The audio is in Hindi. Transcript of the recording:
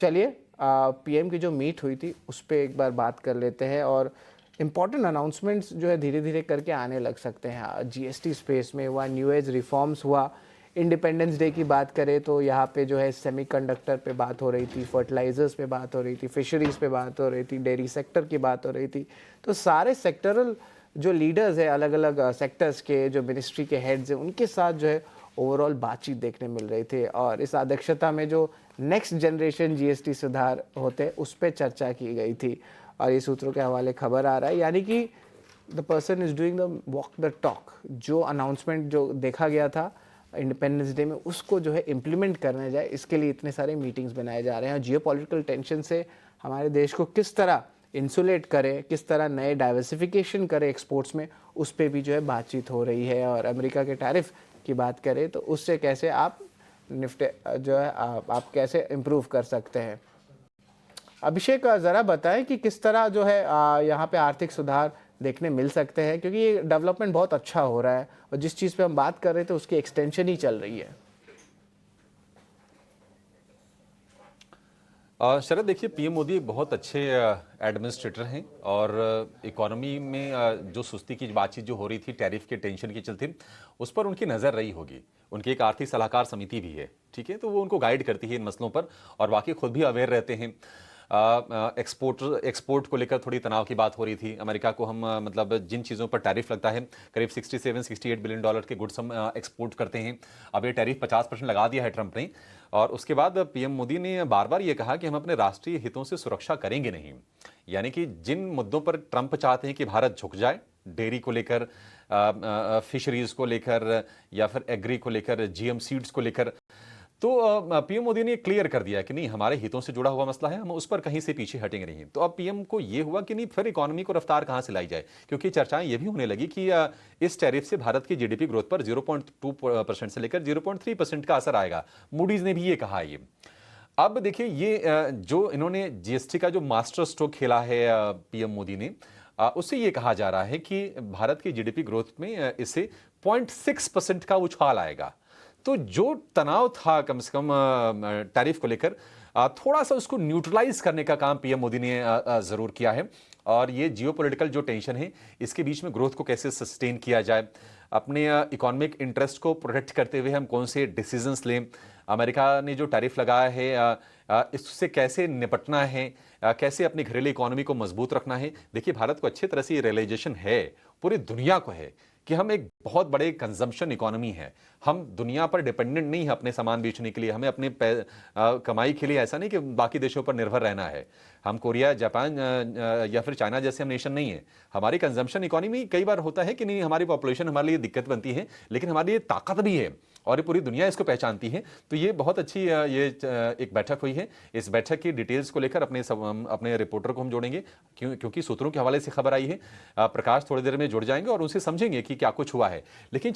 चलिए पीएम की जो मीट हुई थी उस पे एक बार बात कर लेते हैं और इम्पॉर्टेंट अनाउंसमेंट्स जो है धीरे धीरे करके आने लग सकते हैं। जीएसटी स्पेस में हुआ, न्यू एज रिफॉर्म्स हुआ, इंडिपेंडेंस डे की बात करें तो यहाँ पे जो है सेमीकंडक्टर पे बात हो रही थी, फर्टिलाइजर्स पे बात हो रही थी, फिशरीज़ पे बात हो रही थी, डेयरी सेक्टर की बात हो रही थी। तो सारे सेक्टरल जो लीडर्स है अलग अलग सेक्टर्स के, जो मिनिस्ट्री के हेड्स हैं, उनके साथ जो है ओवरऑल बातचीत देखने मिल रही थी और इस अध्यक्षता में जो नेक्स्ट जनरेशन जीएसटी सुधार होते उस पर चर्चा की गई थी। और ये सूत्रों के हवाले खबर आ रहा है, यानी कि the person is doing the walk the talk. जो अनाउंसमेंट जो देखा गया था इंडिपेंडेंस डे में, उसको जो है इम्प्लीमेंट करने जाए, इसके लिए इतने सारे मीटिंग्स बनाए जा रहे हैं। और जियोपॉलिटिकल टेंशन से हमारे देश को किस तरह इंसुलेट करें, किस तरह नए डाइवर्सिफिकेशन करें एक्सपोर्ट्स में, उस पर भी जो है बातचीत हो रही है। और अमेरिका के टैरिफ की बात करें तो उससे कैसे आप निफ्टे जो है आप कैसे इम्प्रूव कर सकते हैं। अभिषेक ज़रा बताएं कि किस तरह जो है यहाँ पे आर्थिक सुधार देखने मिल सकते हैं, क्योंकि ये डेवलपमेंट बहुत अच्छा हो रहा है और जिस चीज़ पे हम बात कर रहे थे उसकी एक्सटेंशन ही चल रही है। शरद, देखिए, पीएम मोदी एक बहुत अच्छे एडमिनिस्ट्रेटर हैं और इकोनॉमी में जो सुस्ती की बातचीत जो हो रही थी टैरिफ के टेंशन के चलते, उस पर उनकी नज़र रही होगी। उनकी एक आर्थिक सलाहकार समिति भी है, ठीक है, तो वो उनको गाइड करती है इन मसलों पर और वाकई खुद भी अवेयर रहते हैं। एक्सपोर्ट को लेकर थोड़ी तनाव की बात हो रही थी। अमेरिका को हम मतलब जिन चीज़ों पर टैरिफ लगता है, करीब 67-68 बिलियन डॉलर के गुड्स हम एक्सपोर्ट करते हैं। अब ये टैरिफ 50% लगा दिया है ट्रंप ने। और उसके बाद पीएम मोदी ने बार बार ये कहा कि हम अपने राष्ट्रीय हितों से सुरक्षा करेंगे नहीं। यानी कि जिन मुद्दों पर ट्रंप चाहते हैं कि भारत झुक जाए, डेयरी को लेकर, फिशरीज को लेकर, या फिर एग्री को लेकर, जीएम सीड्स को लेकर, तो पीएम मोदी ने क्लियर कर दिया कि नहीं, हमारे हितों से जुड़ा हुआ मसला है, हम उस पर कहीं से पीछे हटेंगे नहीं। तो अब पीएम को यह हुआ कि नहीं, फिर इकोनॉमी को रफ्तार कहां से लाई जाए, क्योंकि चर्चाएं ये भी होने लगी कि इस टैरिफ से भारत की जीडीपी ग्रोथ पर 0.2% से लेकर 0.3% का असर आएगा। मूडीज ने भी ये कहा। ये अब देखिए, ये जो इन्होंने जीएसटी का जो मास्टर स्ट्रोक खेला है पीएम मोदी ने, उससे ये कहा जा रहा है कि भारत की जीडीपी ग्रोथ में इससे 0.6% का उछाल आएगा। तो जो तनाव था कम से कम टैरिफ को लेकर, थोड़ा सा उसको न्यूट्रलाइज करने का काम पीएम मोदी ने जरूर किया है। और ये जियोपॉलिटिकल जो टेंशन है, इसके बीच में ग्रोथ को कैसे सस्टेन किया जाए, अपने इकोनॉमिक इंटरेस्ट को प्रोटेक्ट करते हुए हम कौन से डिसीजंस लें, अमेरिका ने जो टैरिफ लगाया है इससे कैसे निपटना है, कैसे अपनी घरेलू इकोनॉमी को मजबूत रखना है। देखिए, भारत को अच्छी तरह से ये रियलाइजेशन है, पूरी दुनिया को है, कि हम एक बहुत बड़े कंजम्पशन इकोनॉमी है। हम दुनिया पर डिपेंडेंट नहीं है अपने सामान बेचने के लिए, हमें अपने कमाई के लिए ऐसा नहीं कि बाकी देशों पर निर्भर रहना है। हम कोरिया, जापान या फिर चाइना जैसे हम नेशन नहीं है। हमारी कंजम्पशन इकोनॉमी, कई बार होता है कि नहीं, हमारी पॉपुलेशन हमारे लिए दिक्कत बनती है, लेकिन हमारी ये ताकत भी है और ये पूरी दुनिया इसको पहचानती है। तो ये बहुत अच्छी ये एक बैठक हुई है। इस बैठक की डिटेल्स को लेकर अपने रिपोर्टर को हम जोड़ेंगे, क्योंकि सूत्रों के हवाले से खबर आई है। प्रकाश थोड़ी देर में जुड़ जाएंगे और उनसे समझेंगे कि क्या कुछ हुआ है। लेकिन